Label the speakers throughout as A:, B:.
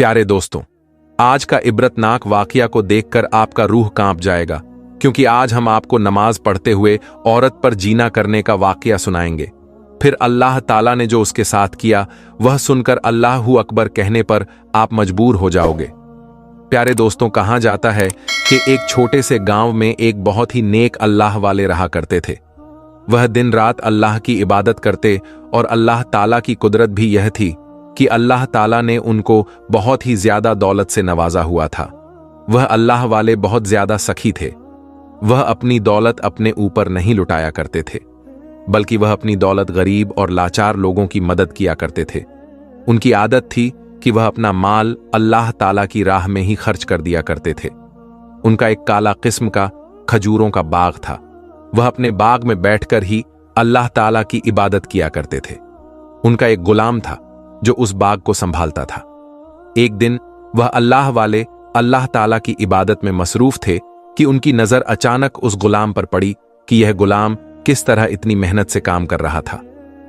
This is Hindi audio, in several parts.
A: प्यारे दोस्तों, आज का इबरतनाक वाकया को देखकर आपका रूह कांप जाएगा, क्योंकि आज हम आपको नमाज पढ़ते हुए औरत पर जीना करने का वाकया सुनाएंगे। फिर अल्लाह ताला ने जो उसके साथ किया वह सुनकर अल्लाहू अकबर कहने पर आप मजबूर हो जाओगे। प्यारे दोस्तों, कहा जाता है कि एक छोटे से गांव में एक बहुत ही नेक अल्लाह वाले रहा करते थे। वह दिन रात अल्लाह की इबादत करते और अल्लाह ताला की कुदरत भी यह थी कि अल्लाह ताला ने उनको बहुत ही ज्यादा दौलत से नवाजा हुआ था। वह अल्लाह वाले बहुत ज्यादा सखी थे। वह अपनी दौलत अपने ऊपर नहीं लुटाया करते थे, बल्कि वह अपनी दौलत गरीब और लाचार लोगों की मदद किया करते थे। उनकी आदत थी कि वह अपना माल अल्लाह ताला की राह में ही खर्च कर दिया करते थे। उनका एक काला किस्म का खजूरों का बाग था। वह अपने बाग में बैठकर ही अल्लाह ताला की इबादत किया करते थे। उनका एक गुलाम था जो उस बाग को संभालता था। एक दिन वह अल्लाह वाले अल्लाह ताला की इबादत में मसरूफ थे कि उनकी नजर अचानक उस गुलाम पर पड़ी कि यह गुलाम किस तरह इतनी मेहनत से काम कर रहा था।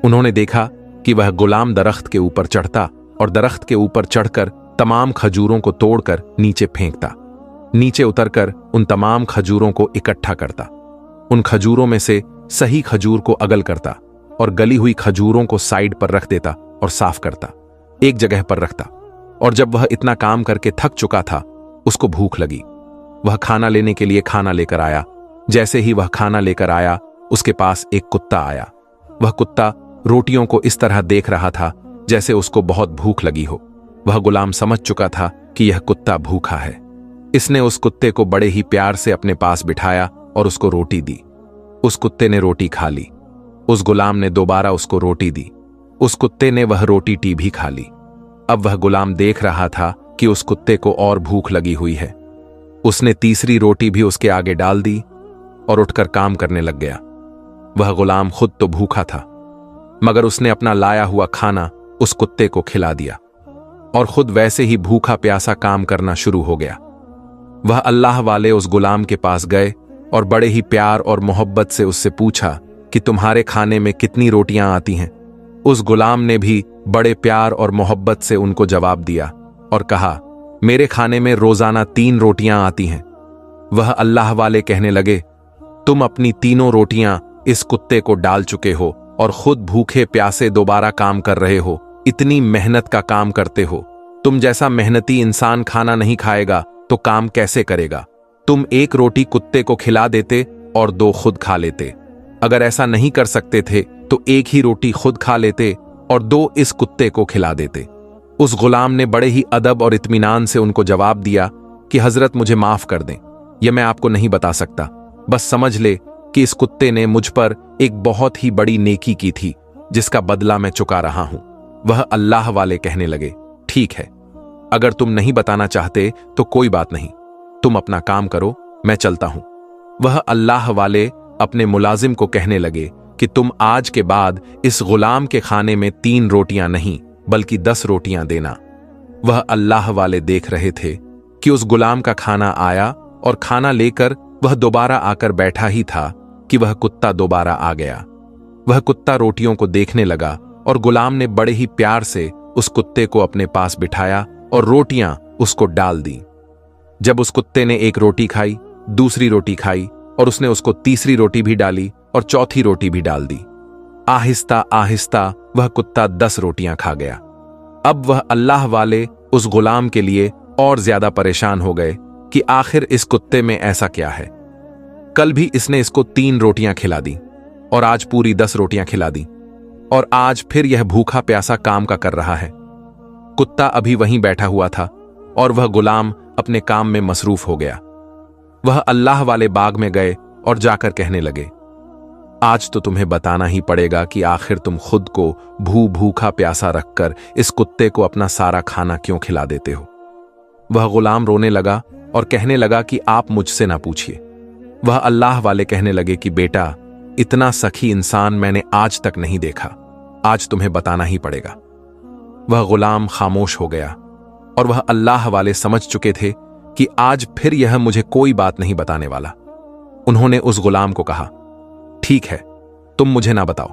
A: उन्होंने देखा कि वह गुलाम दरख्त के ऊपर चढ़ता और दरख्त के ऊपर चढ़कर तमाम खजूरों को तोड़कर नीचे फेंकता, नीचे उतरकर उन तमाम खजूरों को इकट्ठा करता, उन खजूरों में से सही खजूर को अगल करता और गली हुई खजूरों को साइड पर रख देता और साफ करता, एक जगह पर रखता। और जब वह इतना काम करके थक चुका था, उसको भूख लगी। वह खाना लेने के लिए खाना लेकर आया। जैसे ही वह खाना लेकर आया, उसके पास एक कुत्ता आया। वह कुत्ता रोटियों को इस तरह देख रहा था जैसे उसको बहुत भूख लगी हो। वह गुलाम समझ चुका था कि यह कुत्ता भूखा है। इसने उस कुत्ते को बड़े ही प्यार से अपने पास बिठाया और उसको रोटी दी। उस कुत्ते ने रोटी खा ली। उस गुलाम ने दोबारा उसको रोटी दी। उस कुत्ते ने वह रोटी टी भी खा ली। अब वह गुलाम देख रहा था कि उस कुत्ते को और भूख लगी हुई है। उसने तीसरी रोटी भी उसके आगे डाल दी और उठकर काम करने लग गया। वह गुलाम खुद तो भूखा था, मगर उसने अपना लाया हुआ खाना उस कुत्ते को खिला दिया और खुद वैसे ही भूखा प्यासा काम करना शुरू हो गया। वह अल्लाह वाले उस गुलाम के पास गए और बड़े ही प्यार और मोहब्बत से उससे पूछा कि तुम्हारे खाने में कितनी रोटियां आती हैं। उस गुलाम ने भी बड़े प्यार और मोहब्बत से उनको जवाब दिया और कहा, मेरे खाने में रोजाना 3 रोटियां आती हैं। वह अल्लाह वाले कहने लगे, तुम अपनी तीनों रोटियां इस कुत्ते को डाल चुके हो और खुद भूखे प्यासे दोबारा काम कर रहे हो। इतनी मेहनत का काम करते हो। तुम जैसा मेहनती इंसान खाना नहीं खाएगा तो काम कैसे करेगा। तुम 1 रोटी कुत्ते को खिला देते और 2 खुद खा लेते। अगर ऐसा नहीं कर सकते थे तो 1 ही रोटी खुद खा लेते और 2 इस कुत्ते को खिला देते। उस गुलाम ने बड़े ही अदब और इत्मीनान से उनको जवाब दिया कि हजरत, मुझे माफ कर दें, यह मैं आपको नहीं बता सकता। बस समझ ले कि इस कुत्ते ने मुझ पर एक बहुत ही बड़ी नेकी की थी जिसका बदला मैं चुका रहा हूं। वह अल्लाह वाले कहने लगे, ठीक है, अगर तुम नहीं बताना चाहते तो कोई बात नहीं, तुम अपना काम करो, मैं चलता हूं। वह अल्लाह वाले अपने मुलाजिम को कहने लगे कि तुम आज के बाद इस गुलाम के खाने में 3 रोटियां नहीं बल्कि 10 रोटियां देना। वह अल्लाह वाले देख रहे थे कि उस गुलाम का खाना आया और खाना लेकर वह दोबारा आकर बैठा ही था कि वह कुत्ता दोबारा आ गया। वह कुत्ता रोटियों को देखने लगा और गुलाम ने बड़े ही प्यार से उस कुत्ते को अपने पास बिठाया और रोटियां उसको डाल दी। जब उस कुत्ते ने 1 रोटी खाई, दूसरी रोटी खाई और उसने उसको तीसरी रोटी भी डाली और चौथी रोटी भी डाल दी। आहिस्ता आहिस्ता वह कुत्ता 10 रोटियां खा गया। अब वह अल्लाह वाले उस गुलाम के लिए और ज्यादा परेशान हो गए कि आखिर इस कुत्ते में ऐसा क्या है। कल भी इसने इसको 3 रोटियां खिला दी और आज पूरी 10 रोटियां खिला दी और आज फिर यह भूखा प्यासा काम का कर रहा है। कुत्ता अभी वहीं बैठा हुआ था और वह गुलाम अपने काम में मसरूफ हो गया। वह अल्लाह वाले बाग में गए और जाकर कहने लगे, आज तो तुम्हें बताना ही पड़ेगा कि आखिर तुम खुद को भूखा प्यासा रखकर इस कुत्ते को अपना सारा खाना क्यों खिला देते हो। वह गुलाम रोने लगा और कहने लगा कि आप मुझसे ना पूछिए। वह अल्लाह वाले कहने लगे कि बेटा, इतना सखी इंसान मैंने आज तक नहीं देखा, आज तुम्हें बताना ही पड़ेगा। वह गुलाम खामोश हो गया और वह अल्लाह वाले समझ चुके थे कि आज फिर यह मुझे कोई बात नहीं बताने वाला। उन्होंने उस गुलाम को कहा, ठीक है, तुम मुझे ना बताओ,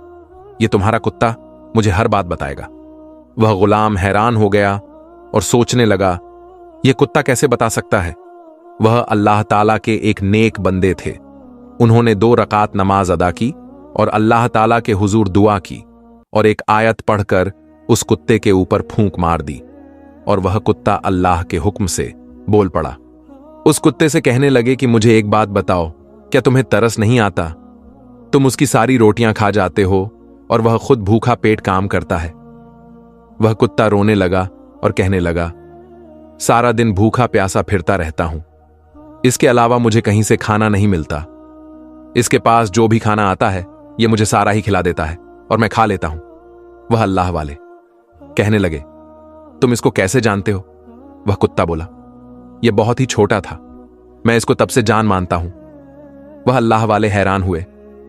A: ये तुम्हारा कुत्ता मुझे हर बात बताएगा। वह गुलाम हैरान हो गया और सोचने लगा, यह कुत्ता कैसे बता सकता है। वह अल्लाह ताला के एक नेक बंदे थे। उन्होंने 2 रकात नमाज अदा की और अल्लाह ताला के हुजूर दुआ की और एक आयत पढ़कर उस कुत्ते के ऊपर फूंक मार दी और वह कुत्ता अल्लाह के हुक्म से बोल पड़ा। उस कुत्ते से कहने लगे कि मुझे एक बात बताओ, क्या तुम्हें तरस नहीं आता? तुम उसकी सारी रोटियां खा जाते हो और वह खुद भूखा पेट काम करता है। वह कुत्ता रोने लगा और कहने लगा, सारा दिन भूखा प्यासा फिरता रहता हूं। इसके अलावा मुझे कहीं से खाना नहीं मिलता। इसके पास जो भी खाना आता है यह मुझे सारा ही खिला देता है और मैं खा लेता हूं। वह अल्लाह वाले कहने लगे, तुम इसको कैसे जानते हो? वह कुत्ता बोला, यह बहुत ही छोटा था, मैं इसको तब से जान मानता हूं। वह अल्लाह वाले हैरान हुए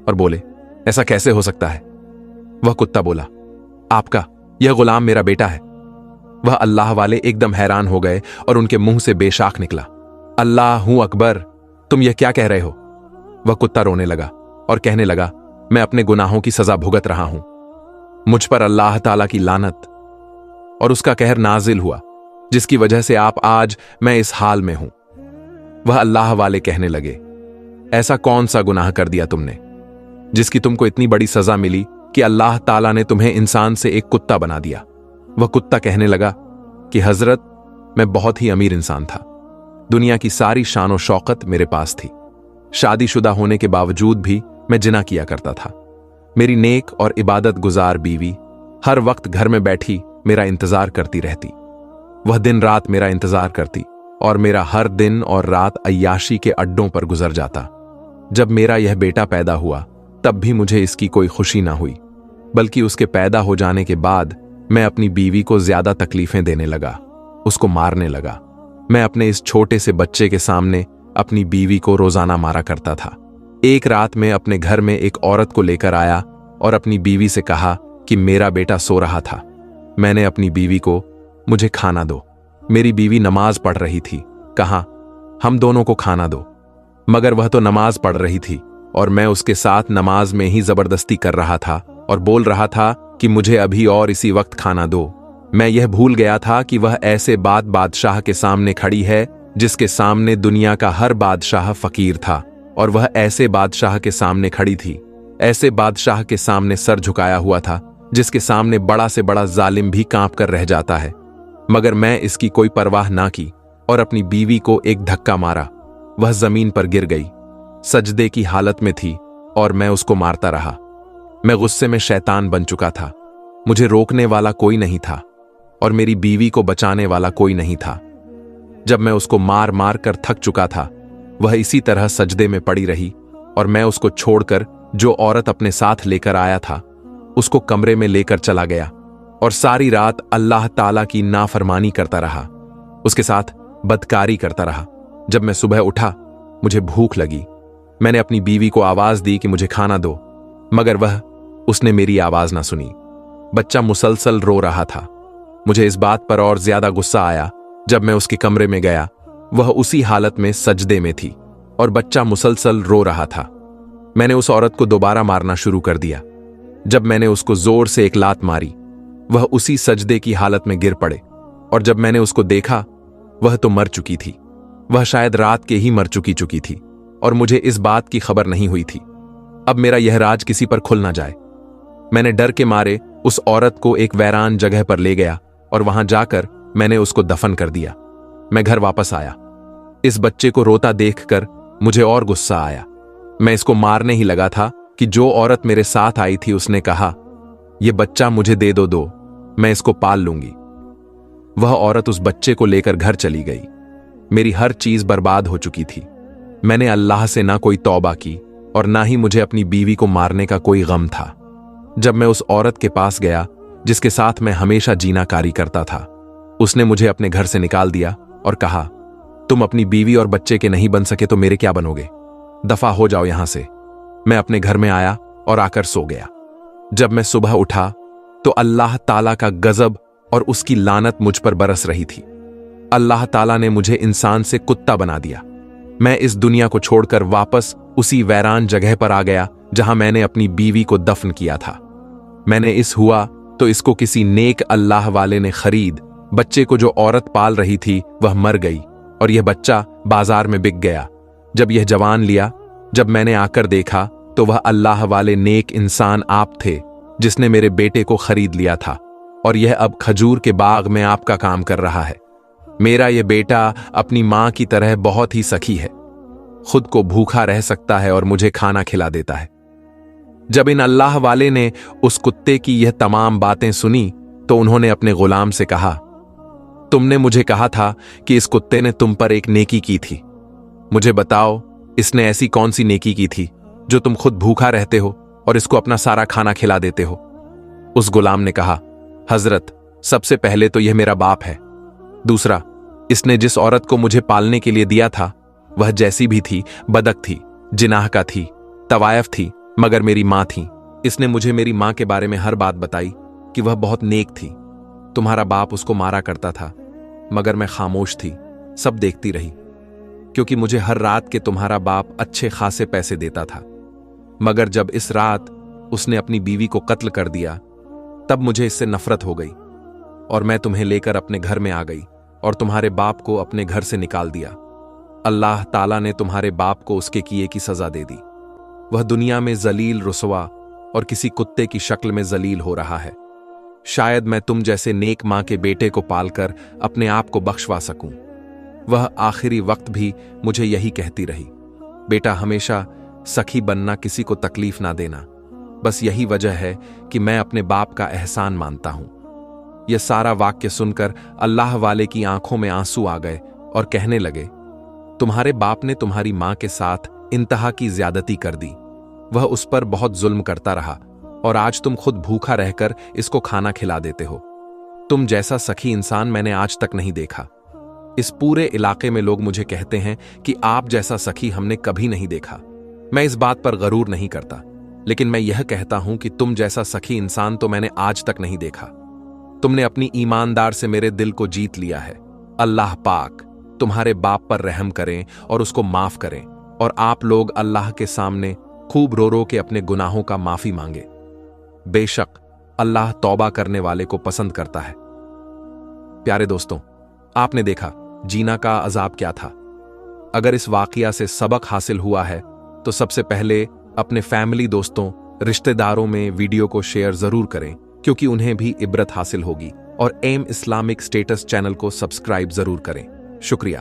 A: और बोले, ऐसा कैसे हो सकता है? वह कुत्ता बोला, आपका यह गुलाम मेरा बेटा है। वह अल्लाह वाले एकदम हैरान हो गए और उनके मुंह से बेशाक निकला, अल्लाहू अकबर, तुम यह क्या कह रहे हो? वह कुत्ता रोने लगा और कहने लगा, मैं अपने गुनाहों की सजा भुगत रहा हूं। मुझ पर अल्लाह ताला की लानत और उसका कहर नाजिल हुआ, जिसकी वजह से आज मैं इस हाल में हूं। वह अल्लाह वाले कहने लगे, ऐसा कौन सा गुनाह कर दिया तुमने जिसकी तुमको इतनी बड़ी सजा मिली कि अल्लाह ताला ने तुम्हें इंसान से एक कुत्ता बना दिया? वह कुत्ता कहने लगा कि हजरत, मैं बहुत ही अमीर इंसान था। दुनिया की सारी शान शौकत मेरे पास थी। शादीशुदा होने के बावजूद भी मैं जिना किया करता था। मेरी नेक और इबादत गुजार बीवी हर वक्त घर में बैठी मेरा इंतजार करती रहती। वह दिन रात मेरा इंतजार करती और मेरा हर दिन और रात अय्याशी के अड्डों पर गुजर जाता। जब मेरा यह बेटा पैदा हुआ तब भी मुझे इसकी कोई खुशी ना हुई, बल्कि उसके पैदा हो जाने के बाद मैं अपनी बीवी को ज्यादा तकलीफें देने लगा, उसको मारने लगा। मैं अपने इस छोटे से बच्चे के सामने अपनी बीवी को रोजाना मारा करता था। एक रात में अपने घर में एक औरत को लेकर आया और अपनी बीवी से कहा कि मेरा बेटा सो रहा था। मैंने अपनी बीवी को, मुझे खाना दो। मेरी बीवी नमाज पढ़ रही थी। कहा, हम दोनों को खाना दो। मगर वह तो नमाज पढ़ रही थी और मैं उसके साथ नमाज में ही जबरदस्ती कर रहा था और बोल रहा था कि मुझे अभी और इसी वक्त खाना दो। मैं यह भूल गया था कि वह ऐसे बादशाह के सामने खड़ी है जिसके सामने दुनिया का हर बादशाह फकीर था, और वह ऐसे बादशाह के सामने खड़ी थी, ऐसे बादशाह के सामने सर झुकाया हुआ था जिसके सामने बड़ा से बड़ा जालिम भी कांप कर रह जाता है। मगर मैं इसकी कोई परवाह ना की और अपनी बीवी को एक धक्का मारा। वह जमीन पर गिर गई, सजदे की हालत में थी और मैं उसको मारता रहा। मैं गुस्से में शैतान बन चुका था। मुझे रोकने वाला कोई नहीं था और मेरी बीवी को बचाने वाला कोई नहीं था। जब मैं उसको मार मार कर थक चुका था, वह इसी तरह सजदे में पड़ी रही और मैं उसको छोड़कर जो औरत अपने साथ लेकर आया था उसको कमरे में लेकर चला गया और सारी रात अल्लाह ताला की नाफरमानी करता रहा, उसके साथ बदकारी करता रहा। जब मैं सुबह उठा, मुझे भूख लगी। मैंने अपनी बीवी को आवाज दी कि मुझे खाना दो, मगर उसने मेरी आवाज ना सुनी। बच्चा मुसलसल रो रहा था। मुझे इस बात पर और ज्यादा गुस्सा आया जब मैं उसके कमरे में गया। वह उसी हालत में सजदे में थी और बच्चा मुसलसल रो रहा था। मैंने उस औरत को दोबारा मारना शुरू कर दिया। जब मैंने उसको जोर से एक लात मारी, वह उसी सजदे की हालत में गिर पड़े और जब मैंने उसको देखा, वह तो मर चुकी थी। वह शायद रात के ही मर चुकी थी और मुझे इस बात की खबर नहीं हुई थी। अब मेरा यह राज किसी पर खुल ना जाए। मैंने डर के मारे उस औरत को एक वैरान जगह पर ले गया और वहां जाकर मैंने उसको दफन कर दिया। मैं घर वापस आया। इस बच्चे को रोता देखकर मुझे और गुस्सा आया। मैं इसको मारने ही लगा था कि जो औरत मेरे साथ आई थी उसने कहा, यह बच्चा मुझे दे दो, मैं इसको पाल लूंगी। वह औरत उस बच्चे को लेकर घर चली गई। मेरी हर चीज बर्बाद हो चुकी थी। मैंने अल्लाह से ना कोई तौबा की और ना ही मुझे अपनी बीवी को मारने का कोई गम था। जब मैं उस औरत के पास गया जिसके साथ मैं हमेशा जीनाकारी करता था, उसने मुझे अपने घर से निकाल दिया और कहा, तुम अपनी बीवी और बच्चे के नहीं बन सके तो मेरे क्या बनोगे? दफा हो जाओ यहां से। मैं अपने घर में आया और आकर सो गया। जब मैं सुबह उठा तो अल्लाह ताला का गजब और उसकी लानत मुझ पर बरस रही थी। अल्लाह ताला ने मुझे इंसान से कुत्ता बना दिया। मैं इस दुनिया को छोड़कर वापस उसी वैरान जगह पर आ गया जहां मैंने अपनी बीवी को दफन किया था। मैंने इस हुआ तो इसको किसी नेक अल्लाह वाले ने खरीद बच्चे को जो औरत पाल रही थी वह मर गई और यह बच्चा बाजार में बिक गया। जब यह जवान लिया, जब मैंने आकर देखा तो वह अल्लाह वाले नेक इंसान आप थे जिसने मेरे बेटे को खरीद लिया था और यह अब खजूर के बाग में आपका काम कर रहा है। मेरा यह बेटा अपनी मां की तरह बहुत ही सखी है, खुद को भूखा रह सकता है और मुझे खाना खिला देता है। जब इन अल्लाह वाले ने उस कुत्ते की यह तमाम बातें सुनी तो उन्होंने अपने गुलाम से कहा, तुमने मुझे कहा था कि इस कुत्ते ने तुम पर एक नेकी की थी, मुझे बताओ इसने ऐसी कौन सी नेकी की थी जो तुम खुद भूखा रहते हो और इसको अपना सारा खाना खिला देते हो। उस गुलाम ने कहा, हजरत, सबसे पहले तो यह मेरा बाप है, दूसरा इसने जिस औरत को मुझे पालने के लिए दिया था वह जैसी भी थी बदक थी, जिनाह का थी, तवायफ थी, मगर मेरी मां थी। इसने मुझे मेरी मां के बारे में हर बात बताई कि वह बहुत नेक थी। तुम्हारा बाप उसको मारा करता था मगर मैं खामोश थी, सब देखती रही, क्योंकि मुझे हर रात के तुम्हारा बाप अच्छे खासे पैसे देता था। मगर जब इस रात उसने अपनी बीवी को कत्ल कर दिया तब मुझे इससे नफरत हो गई और मैं तुम्हें लेकर अपने घर में आ गई और तुम्हारे बाप को अपने घर से निकाल दिया। अल्लाह ताला ने तुम्हारे बाप को उसके किए की सजा दे दी। वह दुनिया में जलील, रुसवा और किसी कुत्ते की शक्ल में जलील हो रहा है। शायद मैं तुम जैसे नेक मां के बेटे को पालकर अपने आप को बख्शवा सकूं। वह आखिरी वक्त भी मुझे यही कहती रही, बेटा हमेशा सखी बनना, किसी को तकलीफ ना देना। बस यही वजह है कि मैं अपने बाप का एहसान मानता हूं। यह सारा वाक्य सुनकर अल्लाह वाले की आंखों में आंसू आ गए और कहने लगे, तुम्हारे बाप ने तुम्हारी मां के साथ इंतहा की ज्यादती कर दी, वह उस पर बहुत जुल्म करता रहा और आज तुम खुद भूखा रहकर इसको खाना खिला देते हो। तुम जैसा सखी इंसान मैंने आज तक नहीं देखा। इस पूरे इलाके में लोग मुझे कहते हैं कि आप जैसा सखी हमने कभी नहीं देखा। मैं इस बात पर गरूर नहीं करता, लेकिन मैं यह कहता हूं कि तुम जैसा सखी इंसान तो मैंने आज तक नहीं देखा। तुमने अपनी ईमानदार से मेरे दिल को जीत लिया है। अल्लाह पाक तुम्हारे बाप पर रहम करें और उसको माफ करें और आप लोग अल्लाह के सामने खूब रो रो के अपने गुनाहों का माफी मांगे। बेशक अल्लाह तौबा करने वाले को पसंद करता है। प्यारे दोस्तों, आपने देखा जीना का अजाब क्या था। अगर इस वाकया से सबक हासिल हुआ है तो सबसे पहले अपने फैमिली, दोस्तों, रिश्तेदारों में वीडियो को शेयर जरूर करें, क्योंकि उन्हें भी इबरत हासिल होगी। और एम इस्लामिक स्टेटस चैनल को सब्सक्राइब जरूर करें। शुक्रिया।